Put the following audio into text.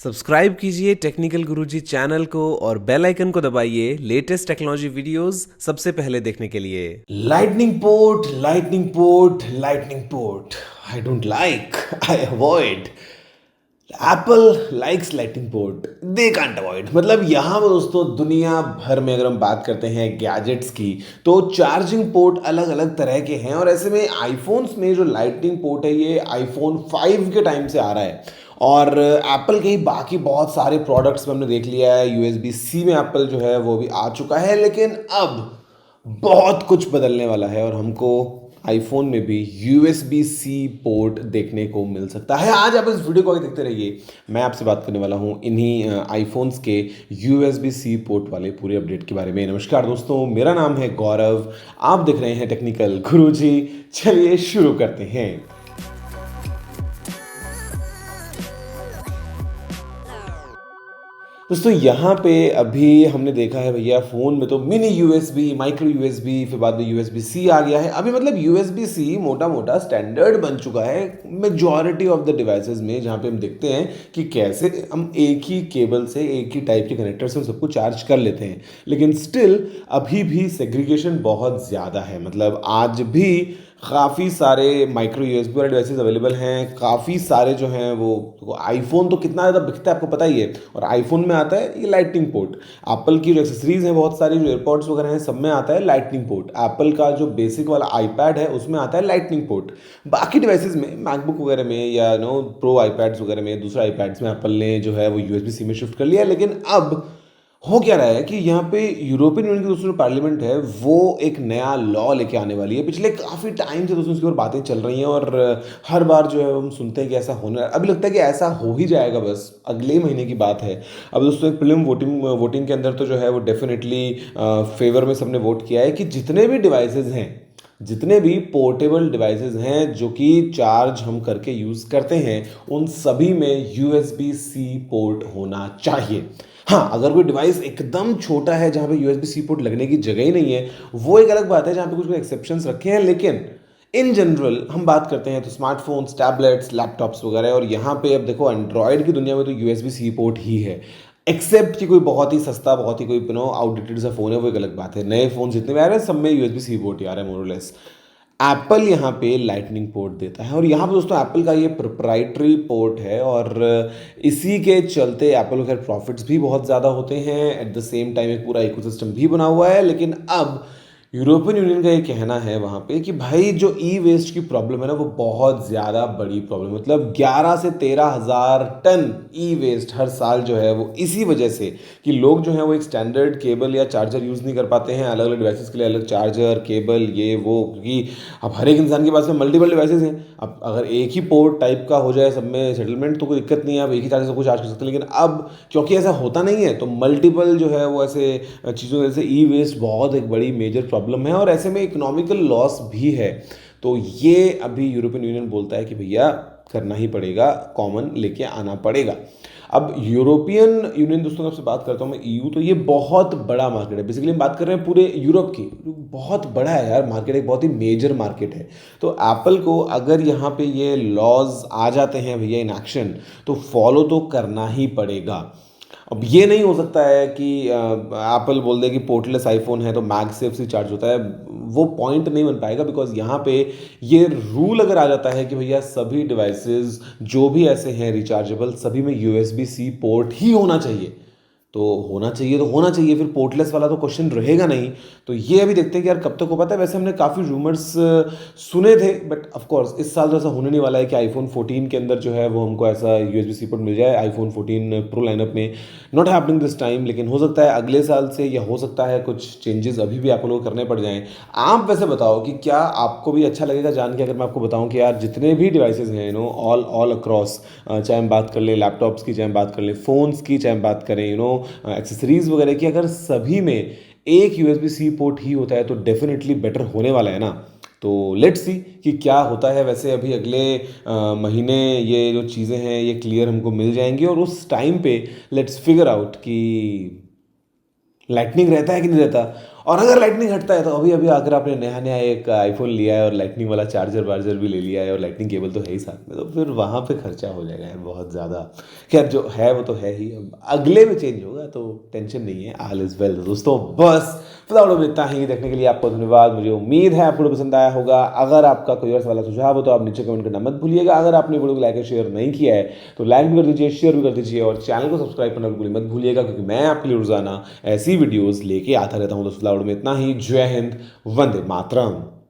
Subscribe कीजिए technical गुरुजी channel को और बेल आइकन को दबाइए लेटेस्ट टेक्नोलॉजी वीडियोस सबसे पहले देखने के लिए। Lightning port, lightning port, lightning port. I don't like, I avoid. Apple likes lightning port. They can't avoid. मतलब यहाँ पर दोस्तों दुनिया भर में अगर हम बात करते हैं गैजेट्स की तो चार्जिंग पोर्ट अलग अलग तरह के हैं और ऐसे में आईफोन्स में जो लाइटनिंग पोर्ट है ये आईफोन 5 के टाइम से आ रहा है। और एप्पल के ही बाकी बहुत सारे प्रोडक्ट्स में हमने देख लिया है यूएसबी सी में एप्पल जो है वो भी आ चुका है, लेकिन अब बहुत कुछ बदलने वाला है और हमको आईफोन में भी यूएसबी सी पोर्ट देखने को मिल सकता है। आज आप इस वीडियो को आगे देखते रहिए। मैं आपसे बात करने वाला हूं इन्हीं आईफोन्स के यूएसबी सी पोर्ट वाले पूरे अपडेट के बारे में। नमस्कार दोस्तों, मेरा नाम है गौरव, आप देख रहे हैं टेक्निकल गुरुजी। चलिए शुरू करते हैं। दोस्तों यहाँ पे अभी हमने देखा है भैया फ़ोन में तो मिनी यूएसबी, माइक्रो यूएसबी, फिर बाद में यूएसबी सी आ गया है। अभी मतलब यूएसबी सी मोटा मोटा स्टैंडर्ड बन चुका है मेजॉरिटी ऑफ द डिवाइसेस में, जहाँ पे हम देखते हैं कि कैसे हम एक ही केबल से एक ही टाइप के कनेक्टर से सबको चार्ज कर लेते हैं। लेकिन स्टिल अभी भी सेग्रीगेशन बहुत ज़्यादा है। मतलब आज भी काफ़ी सारे माइक्रो यूएसबी वाले डिवाइसेस अवेलेबल हैं। काफ़ी सारे जो हैं वो आईफोन तो कितना ज़्यादा बिकता है आपको पता ही है, और आईफोन में आता है ये लाइटनिंग पोर्ट। एप्पल की जो एक्सेसरीज हैं बहुत सारी, जो एयरपॉड्स वगैरह हैं, सब में आता है लाइटनिंग पोर्ट। एप्पल का जो बेसिक वाला आईपैड है उसमें आता है लाइटनिंग पोर्ट। बाकी डिवाइसेस में मैकबुक वगैरह में या प्रो आईपैड्स वगैरह में, दूसरे आईपैड्स में एप्पल ने जो है वो यूएसबी सी में शिफ्ट कर लिया। लेकिन अब हो क्या रहा है कि यहाँ पे यूरोपियन यूनियन की दोस्तों जो पार्लियामेंट है वो एक नया लॉ लेके आने वाली है। पिछले काफ़ी टाइम से दोस्तों इसकी और बातें चल रही हैं और हर बार जो है हम सुनते हैं कि ऐसा होने, अभी लगता है कि ऐसा हो ही जाएगा, बस अगले महीने की बात है। अब दोस्तों एक प्रीलिम वोटिंग के अंदर तो जो है वो डेफिनेटली फेवर में सबने वोट किया है कि जितने भी डिवाइसेज हैं, जितने भी पोर्टेबल डिवाइसेस हैं जो कि चार्ज हम करके यूज़ करते हैं, उन सभी में यूएसबी सी पोर्ट होना चाहिए। हाँ, अगर कोई डिवाइस एकदम छोटा है जहाँ पे यूएसबी सी पोर्ट लगने की जगह ही नहीं है, वो एक अलग बात है जहाँ पे कुछ एक्सेप्शंस रखे हैं। लेकिन इन जनरल हम बात करते हैं तो स्मार्टफोन्स, टैबलेट्स, लैपटॉप्स वगैरह, और यहाँ पे अब देखो एंड्रॉयड की दुनिया में तो यूएसबी सी पोर्ट ही है। एक्सेप्ट कि कोई बहुत ही सस्ता, बहुत ही कोई आउटडेटेड सा फोन है, वो एक अलग बात है। नए फोन जितने भी आ रहे हैं सब में यूएसबी सी पोर्ट ही आ रहा है मोरलेस। एप्पल यहाँ पे लाइटनिंग पोर्ट देता है और यहाँ पे दोस्तों एप्पल का ये प्रोप्राइटरी पोर्ट है और इसी के चलते एप्पल को खैर प्रॉफिट्स भी बहुत ज़्यादा होते हैं। एट द सेम टाइम एक पूरा इकोसिस्टम भी बना हुआ है। लेकिन अब यूरोपियन यूनियन का ये कहना है वहाँ पे कि भाई जो ई वेस्ट की प्रॉब्लम है ना, वो बहुत ज़्यादा बड़ी प्रॉब्लम है। मतलब 11 से 13 हज़ार टन ई वेस्ट हर साल जो है वो इसी वजह से कि लोग जो है वो एक स्टैंडर्ड केबल या चार्जर यूज़ नहीं कर पाते हैं। अलग अलग डिवाइसेस के लिए अलग चार्जर, केबल, ये वो, क्योंकि अब हर एक इंसान के पास में मल्टीपल डिवाइसेस हैं। अब अगर एक ही पोर्ट टाइप का हो जाए सब में सेटलमेंट तो कोई दिक्कत नहीं है, आप एक ही चार्जर सबको चार्ज कर सकते हैं। लेकिन अब क्योंकि ऐसा होता नहीं है तो मल्टीपल जो है वो ऐसे चीज़ों की वजह से ई वेस्ट बहुत एक बड़ी मेजर प्रॉब्लम है और ऐसे में इकोनॉमिकल लॉस भी है। तो ये अभी यूरोपियन यूनियन बोलता है कि भैया करना ही पड़ेगा, कॉमन लेके आना पड़ेगा। अब यूरोपियन यूनियन दोस्तों आपसे बात करता हूँ मैं, ईयू, तो ये बहुत बड़ा मार्केट है। बेसिकली हम बात कर रहे हैं पूरे यूरोप की, बहुत बड़ा है यार मार्केट, एक बहुत ही मेजर मार्केट है। तो एप्पल को अगर यहाँ पे ये लॉज आ जाते हैं भैया इन एक्शन, तो फॉलो तो करना ही पड़ेगा। अब ये नहीं हो सकता है कि एप्पल बोल दे कि पोर्टलेस आईफोन है तो मैगसेफ से चार्ज होता है, वो पॉइंट नहीं बन पाएगा। बिकॉज यहाँ पे ये रूल अगर आ जाता है कि भैया सभी डिवाइसेस जो भी ऐसे हैं रिचार्जेबल, सभी में यूएसबी सी पोर्ट ही होना चाहिए, तो होना चाहिए तो होना चाहिए, फिर पोर्टलेस वाला तो क्वेश्चन रहेगा नहीं। तो ये अभी देखते हैं कि यार कब तक हो पाता है। वैसे हमने काफ़ी रूमर्स सुने थे, बट ऑफ कोर्स इस साल तो ऐसा होने नहीं वाला है कि आईफोन 14 के अंदर जो है वो हमको ऐसा यूएसबी सी पोर्ट मिल जाए। आईफोन 14 प्रो लाइनअप में नॉट हैपनिंग दिस टाइम, लेकिन हो सकता है अगले साल से, या हो सकता है कुछ चेंजेस अभी भी आप लोगों को करने पड़ जाएँ। आप वैसे बताओ कि क्या आपको भी अच्छा लगेगा जान के अगर मैं आपको बताऊँ कि यार जितने भी डिवाइसेज हैं ऑल अक्रॉस, चाहे हम बात कर ले लैपटॉप्स की, चाहे हम बात कर ले फ़ोन्स की, चाहे हम बात करें एक्सेसरीज वगैरह की, अगर सभी में एक यूएसबी सी पोर्ट ही होता है तो डेफिनेटली बेटर होने वाला है ना। तो लेट्स सी कि क्या होता है। वैसे अभी अगले महीने ये जो चीज़ें हैं ये क्लियर हमको मिल जाएंगी और उस टाइम पे लेट्स फिगर आउट कि लाइटनिंग रहता है कि नहीं रहता। और अगर लाइटनिंग हटता है तो अभी अभी आकर आपने नया नया एक आईफोन लिया है और लाइटनिंग वाला चार्जर वार्जर भी ले लिया है और लाइटनिंग केबल तो है ही साथ में, तो फिर वहाँ पे खर्चा हो जाएगा यार बहुत ज़्यादा। खैर जो है वो तो है ही, अब अगले में चेंज होगा तो टेंशन नहीं है, ऑल इज वेल। दोस्तों बस फिलहाल में इतना ही, देखने के लिए आपको धन्यवाद। मुझे उम्मीद है आपको पसंद आया होगा। अगर आपका कोई और सवाल या सुझाव हो तो आप नीचे कमेंट करना मत भूलिएगा। अगर आपने वीडियो को लाइक और शेयर नहीं किया है तो लाइक भी कर दीजिए, शेयर भी कर दीजिए और चैनल को सब्सक्राइब करना बिल्कुल मत भूलिएगा, क्योंकि मैं आपके लिए रोजाना ऐसी वीडियोस लेके आता रहता हूँ। तो फिलहाल में इतना ही। जय हिंद, वंदे मातरम।